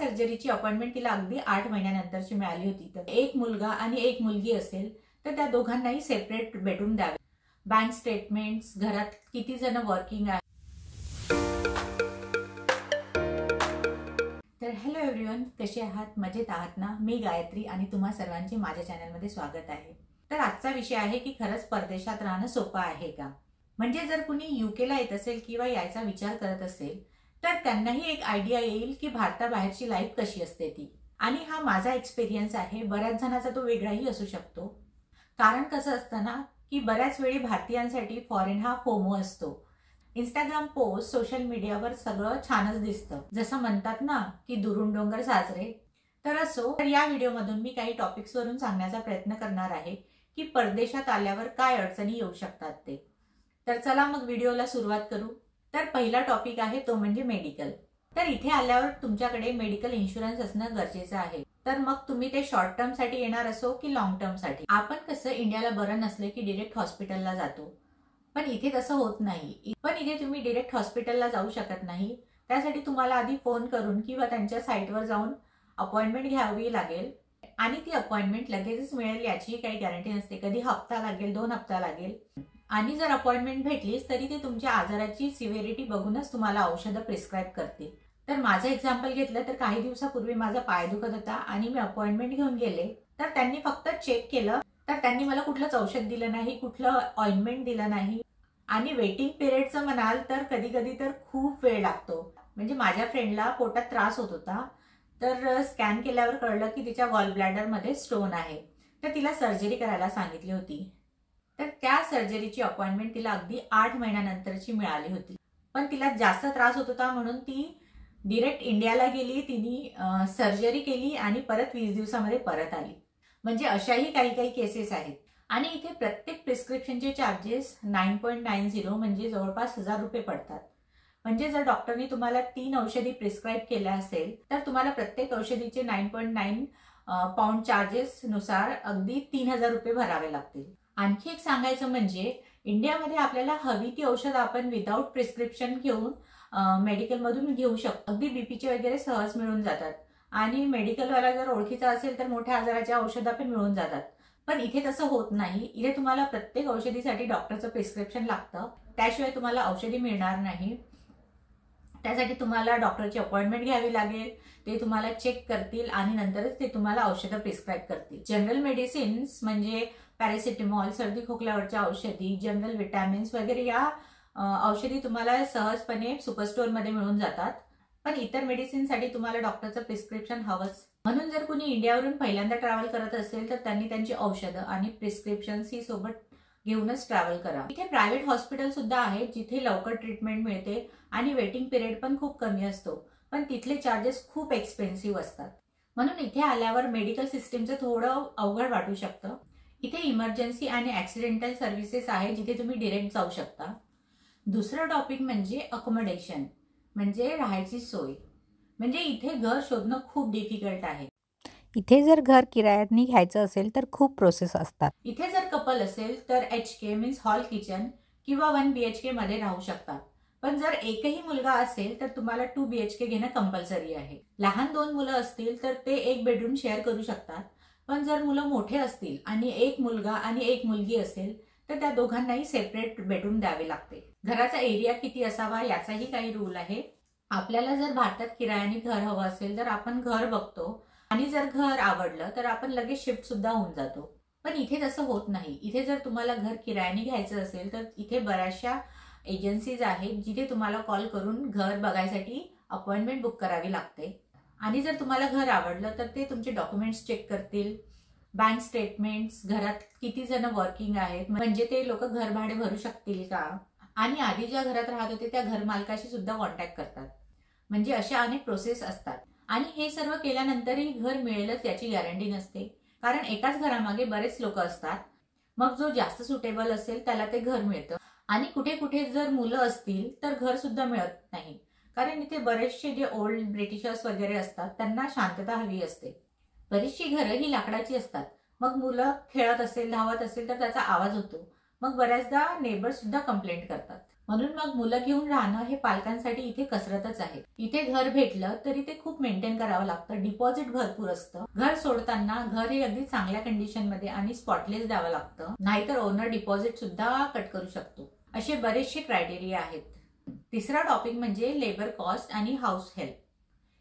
सर्जरीची appointment तिला अगदी 8 महिन्यानंतरची मिळाली होती। तर एक मुलगा आणि एक मुलगी असेल तर त्या दोघांनाही सेपरेट बेडरूम द्यावे, बँक स्टेटमेंट्स, घरात किती जण वर्किंग आहे। तर हॅलो एव्हरीवन, कसे आहात? मजेत आहात ना? मी गायत्री आणि तुम्हा सर्वांचे माझ्या चॅनलमध्ये स्वागत आहे। तर आजचा विषय आहे की खरंच परदेशात राहणं सोपं आहे का? म्हणजे जर कुणी यूकेला येत असेल किंवा यायचा विचार करत असेल तर त्यांनाही एक आयडिया येईल की भारताबाहेरची लाईफ कशी असते ती। आणि हा माझा एक्सपिरियन्स आहे, बऱ्याच जणांचा तो वेगळाही असू शकतो। कारण कसं असतं ना की बऱ्याच वेळी भारतीयांसाठी फॉरेन हा फोमो असतो। इंस्टाग्राम पोस्ट, सोशल मीडियावर सगळं छानच दिसतं, जसं म्हणतात ना की दुरून डोंगर साजरे। तर असो, तर या व्हिडिओमधून मी काही टॉपिक्सवरून सांगण्याचा प्रयत्न करणार आहे की परदेशात आल्यावर काय अडचणी येऊ शकतात ते। तर चला मग व्हिडिओला सुरुवात करू। तर पहिला टॉपिक आहे तो म्हणजे मेडिकल। तर इथे आल्यावर तुमच्याकडे मेडिकल इन्शुरन्स असणं गरजेचं आहे। तर मग तुम्ही ते शॉर्ट टर्म साठी येणार असो की लॉंग टर्म साठी। आपण कसं इंडियाला बरं नसले की डायरेक्ट हॉस्पिटलला जातो, पण इथे तसं होत नाही। पण इथे तुम्ही डायरेक्ट हॉस्पिटलला जाऊ शकत नाही, त्यासाठी तुम्हाला आधी फोन करून किंवा त्यांच्या साईटवर जाऊन अपॉइंटमेंट घ्यावी लागेल। आणि ती अपॉइंटमेंट लगेचच मिळेल याची काही गॅरंटी नसते, कधी हप्ता लागेल, 2 हप्ता लागेल। आणि जर अपॉइंटमेंट भेटलीच तरी ते तुमच्या आजाराची सिव्हिरिटी बघूनच तुम्हाला औषधं प्रिस्क्राईब करतील। तर माझं एक्झाम्पल घेतलं तर काही दिवसापूर्वी माझा पाय दुखत होता आणि मी अपॉइंटमेंट घेऊन गेले, तर त्यांनी फक्त चेक केलं, तर त्यांनी मला कुठलंच औषध दिलं नाही, कुठलं ऑइंटमेंट दिलं नाही। आणि वेटिंग पिरियडचं म्हणाल तर कधी कधी तर खूप वेळ लागतो। म्हणजे माझ्या फ्रेंडला पोटात त्रास होत होता, तर स्कॅन केल्यावर कळलं की तिच्या गॉल ब्लॅडर मध्ये स्टोन आहे, तर तिला सर्जरी करायला सांगितली होती। तर त्या सर्जरीची अपॉइंटमेंट तिला अगदी 8 महिन्यानंतरची मिळाली होती। पण तिला जास्त त्रास होत होता म्हणून ती डायरेक्ट इंडियाला गेली, तिने सर्जरी केली आणि परत 20 दिवसामध्ये परत आली। म्हणजे अशाही काही केसेस आहेत। आणि इथे प्रत्येक प्रिस्क्रिप्शनचे चार्जेस 9.90 म्हणजे जवळपास 1000 रुपये पडतात। म्हणजे जर डॉक्टरनी तुम्हाला 3 औषधी प्रिस्क्राईब केल्या असेल तर तुम्हाला प्रत्येक औषधीचे 9.9 पाउंड चार्जेस नुसार अगदी 3000 रुपये भरावे लागतील। आणखी एक सांगायचं म्हणजे इंडियामध्ये आपल्याला हवी ती औषध आपण विदाऊट प्रिस्क्रिप्शन घेऊन मेडिकलमधून घेऊ शकतो। अगदी बीपीचे वगैरे सहज मिळून जातात आणि मेडिकलवाला जर ओळखीचा असेल तर मोठ्या आजाराच्या औषधं पण मिळून जातात। पण इथे तसं होत नाही। इथे तुम्हाला प्रत्येक औषधीसाठी डॉक्टरचं प्रिस्क्रिप्शन लागतं, त्याशिवाय तुम्हाला औषधी मिळणार नाही। त्यासाठी तुम्हाला डॉक्टरची अपॉइंटमेंट घ्यावी लागेल, ते तुम्हाला चेक करतील आणि नंतरच ते तुम्हाला औषधं प्रिस्क्राईब करतील। जनरल मेडिसिन्स म्हणजे पॅरासिटामॉल, सर्दी खोकल्यावरच्या औषधी, जनरल विटॅमिन्स वगैरे या औषधी तुम्हाला सहजपणे सुपरस्टोअर मध्ये मिळून जातात। पण इतर मेडिसिनसाठी तुम्हाला डॉक्टरचं प्रिस्क्रिप्शन हवंच। म्हणून जर कुणी इंडियावरून पहिल्यांदा ट्रॅव्हल करत असेल तर त्यांनी त्यांची औषधं आणि प्रिस्क्रिप्शन्स ही सोबत घेऊनच ट्रॅव्हल करा। इथे प्रायव्हेट हॉस्पिटल सुद्धा आहेत जिथे लवकर ट्रीटमेंट मिळते आणि वेटिंग पिरियड पण खूप कमी असतो, पण तिथले चार्जेस खूप एक्सपेन्सिव्ह असतात। म्हणून इथे आल्यावर मेडिकल सिस्टीमचं थोडं अवघड वाटू शकतं। इथे इमर्जन्सी आणि ऍक्सिडेंटल सर्व्हिसेस आहे जिथे तुम्ही डायरेक्ट जाऊ शकता। दुसरं टॉपिक म्हणजे अकोमोडेशन, म्हणजे राहायची सोय। म्हणजे इथे घर शोधणं खूप डिफिकल्ट आहे। इथे जर घर किरायाने घ्यायचं असेल तर खूप प्रोसेस असतात। इथे जर कपल असेल तर HK मीन्स हॉल किचन किंवा 1 BHK मध्ये राहू शकतात। पण जर एकही मुलगा असेल तर तुम्हाला 2 BHK घेणं कंपल्सरी आहे। लहान 2 मुलं असतील तर ते एक बेडरूम शेअर करू शकतात। पण जर मुलं मोठे असतील आणि एक मुलगा आणि एक मुलगी असेल तर त्या दोघांनाही सेपरेट बेडरूम द्यावे लागते। घराचा एरिया किती असावा याचाही काही रूल आहे। आपल्याला जर भारतात किरायाने घर हवं असेल तर आपण घर बघतो आणि जर घर आवडलं तर आपण लगेच शिफ्ट सुद्धा होऊन जातो। पण इथे तसं होत नाही। इथे जर तुम्हाला घर किरायाने घ्यायचं असेल तर इथे बऱ्याचशा एजन्सीज आहेत जिथे तुम्हाला कॉल करून घर बघायसाठी अपॉइंटमेंट बुक करावी लागते। आणि जर तुम्हाला घर आवडलं तर ते तुमचे डॉक्युमेंट्स चेक करतील, बँक स्टेटमेंट्स, घरात किती जण वर्किंग आहेत, म्हणजे ते लोक घर भाडे भरू शकतील का, आणि आधी ज्या घरात राहत होते त्या घर मालकाशी सुद्धा कॉन्टॅक्ट करतात। म्हणजे अशा अनेक प्रोसेस असतात। आणि हे सर्व केल्यानंतरही घर मिळेलच याची गॅरंटी नसते, कारण एकाच घरामागे बरेच लोक असतात। मग जो जास्त सुटेबल असेल त्याला ते घर मिळतं। आणि कुठे कुठे जर मुलं असतील तर घर सुद्धा मिळत नाही, कारण इथे बरेचसे जे ओल्ड ब्रिटिशर्स वगैरे असतात त्यांना शांतता हवी असते। बरीचशी घरं ही लाकडाची असतात, मग मुलं खेळत असेल, धावत असेल तर त्याचा आवाज होतो, मग बऱ्याचदा नेबर सुद्धा कंप्लेंट करतात। म्हणून मग मुलं घेऊन राहणं हे पालकांसाठी इथे कसरतच आहे. इथे घर भेटलं तरी ते खूप मेंटेन करावं लागतं, डिपॉझिट भरपूर असतं. घर सोडताना घर हे अगदी चांगल्या कंडिशन मध्ये आणि स्पॉटलेस द्यावं लागतं, नाहीतर ओनर डिपॉझिट सुद्धा कट करू शकतो. असे बरेचसे क्रायटेरिया आहेत. तिसरा टॉपिक म्हणजे लेबर कॉस्ट आणि हाऊस हेल्प.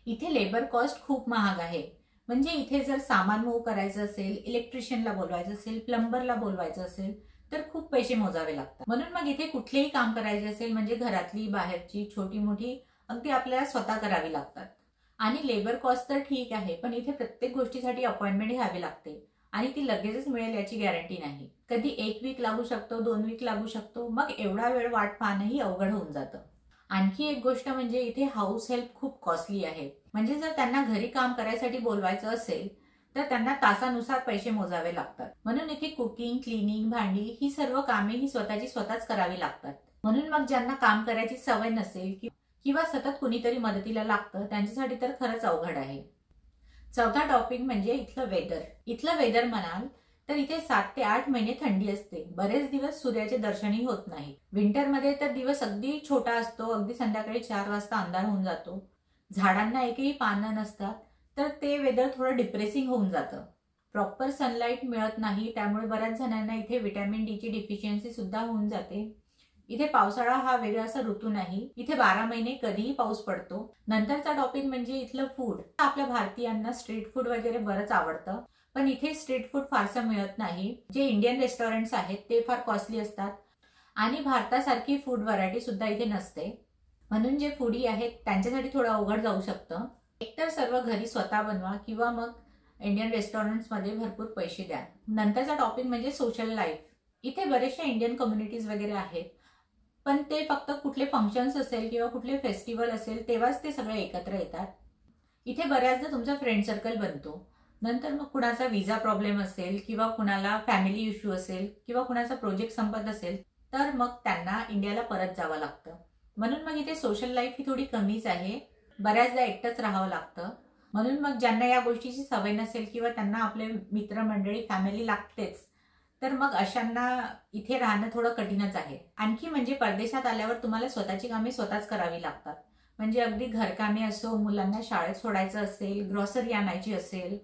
इथे लेबर कॉस्ट खूप महाग आहे. म्हणजे इथे जर सामान मूव्ह करायचं असेल, इलेक्ट्रिशियनला बोलवायचं असेल, प्लंबरला बोलवायचं असेल तर खूप पैसे मोजावे लागतात. म्हणून मग इथे कुठलेही काम करायचे असेल म्हणजे घरातली बाहेरची छोटी मोठी अगदी आपल्याला स्वतः करावी लागतात. आणि लेबर कॉस्ट तर ठीक आहे, पण इथे प्रत्येक गोष्टीसाठी अपॉइंटमेंट घ्यावी लागते आणि ती लगेचच मिळेल याची गॅरंटी नाही. कधी 1 वीक लागू शकतो, 2 वीक लागू शकतो, मग एवढा वेळ वाट पाहणंही अवघड होऊन जातं. आणखी एक गोष्ट म्हणजे इथे हाऊस हेल्प खूप कॉस्टली आहे. म्हणजे जर त्यांना घरी काम करायसाठी बोलवायचं असेल तर त्यांना तासानुसार पैसे मोजावे लागतात. म्हणून इथे कुकिंग, क्लिनिंग, भांडी ही सर्व कामे ही स्वतःच करावी लागतात. म्हणून मग ज्यांना काम करायची सवय नसेल किंवा सतत कुणीतरी मदतीला लागतं त्यांच्यासाठी तर खरंच अवघड आहे. चौथा टॉपिक म्हणजे इथलं वेदर. इथलं वेदर म्हणाल तर इथे 7 ते 8 महिने थंडी असते. बरेच दिवस सूर्याचे दर्शनही होत नाही. विंटरमध्ये तर दिवस अगदी छोटा असतो, अगदी संध्याकाळी 4 वाजता अंधार होऊन जातो. झाडांना एकही पानं नसतात, तर ते वेदर थोडं डिप्रेसिंग होऊन जातं. प्रॉपर सनलाईट मिळत नाही, त्यामुळे बऱ्याच जणांना इथे व्हिटॅमिन डी ची डिफिशियन्सी सुद्धा होऊन जाते. इथे पावसाळा हा वेगळा असा ऋतू नाही. इथे 12 महिने कधीही पाऊस पडतो. नंतरचा टॉपिक म्हणजे इथलं फूड. आपल्या भारतीयांना स्ट्रीट फूड वगैरे बरंच आवडतं, पण इथे स्ट्रीट फूड फारसं मिळत नाही. जे इंडियन रेस्टॉरंट्स आहेत ते फार कॉस्टली असतात आणि भारतासारखी फूड व्हरायटी सुद्धा इथे नसते. म्हणून जे फूडी आहेत त्यांच्यासाठी थोडं अवघड जाऊ शकतं. एकतर सर्व घरी स्वतः बनवा किंवा मग इंडियन रेस्टॉरंट्समध्ये भरपूर पैसे द्या. नंतरचा टॉपिक म्हणजे सोशल लाईफ. इथे बरेचशा इंडियन कम्युनिटीज वगैरे आहेत, पण ते फक्त कुठले फंक्शन्स असेल किंवा कुठले फेस्टिवल असेल तेव्हाच ते सगळे एकत्र येतात. इथे बऱ्याचदा तुमचा फ्रेंड सर्कल बनतो. नंतर मग कुणाचा विजा प्रॉब्लेम असेल किंवा कुणाला फॅमिली इश्यू असेल किंवा कुणाचा प्रोजेक्ट संपत असेल तर मग त्यांना इंडियाला परत जावं लागतं. म्हणून मग इथे सोशल लाईफ ही थोडी कमीच आहे. बऱ्याचदा एकटंच राहावं लागतं. म्हणून मग ज्यांना या गोष्टीची सवय नसेल किंवा त्यांना आपले मित्रमंडळी, फॅमिली लागतेच, तर मग अशांना इथे राहणं थोडं कठीणच आहे. आणखी म्हणजे परदेशात आल्यावर तुम्हाला स्वतःची कामे स्वतःच करावी लागतात. म्हणजे अगदी घरकामे असो, मुलांना शाळेत सोडायचं असेल, ग्रॉसरी आणायची असेल,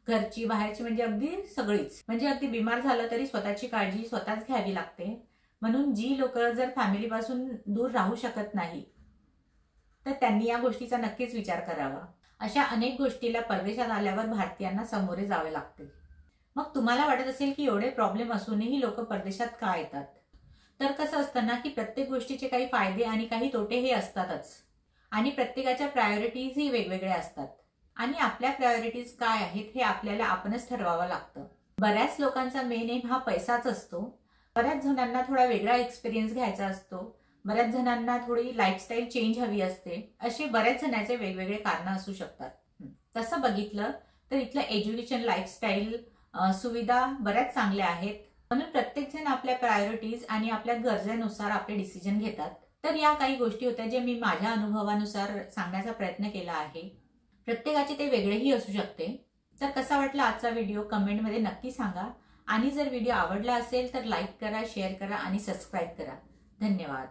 घरची बाहेरची म्हणजे अगदी सगळीच. म्हणजे अगदी बिमार झालं तरी स्वतःची काळजी स्वतःच घ्यावी लागते. म्हणून जी लोक जर फॅमिलीपासून दूर राहू शकत नाही तर त्यांनी या गोष्टीचा नक्कीच विचार करावा. अशा अनेक गोष्टीला परदेशात आल्यावर भारतीयांना सामोरे जावे लागते. मग तुम्हाला वाटत असेल की एवढे प्रॉब्लेम असूनही लोक परदेशात का येतात? तर कसं असतं ना की प्रत्येक गोष्टीचे काही फायदे आणि काही तोटे हे असतातच. आणि प्रत्येकाच्या प्रायोरिटीज ही वेगवेगळ्या असतात. आणि आपल्या प्रायोरिटीज काय आहेत हे आपल्याला आपणच ठरवावं लागतं. बऱ्याच लोकांचा मेन एम हा पैसाच असतो. बऱ्याच जणांना थोडा वेगळा एक्सपिरियन्स घ्यायचा असतो. बऱ्याच जणांना थोडी लाईफस्टाईल चेंज हवी असते. असे बऱ्याच जणांचे वेगवेगळे कारण असू शकतात. तसं बघितलं तर इथलं एज्युकेशन, लाईफस्टाईल, सुविधा बऱ्याच चांगल्या आहेत. म्हणून प्रत्येक जण आपल्या प्रायोरिटीज आणि आपल्या गरजेनुसार आपले डिसिजन घेतात. तर या काही गोष्टी होत्या जे मी माझ्या अनुभवानुसार सांगण्याचा प्रयत्न केला आहे. प्रत्येकाचे ते वेगळेही असू शकते. तर कसा वाटला आजचा व्हिडिओ कमेंटमध्ये नक्की सांगा. आणि जर व्हिडिओ आवडला असेल तर लाईक करा, शेअर करा आणि सबस्क्राईब करा. धन्यवाद.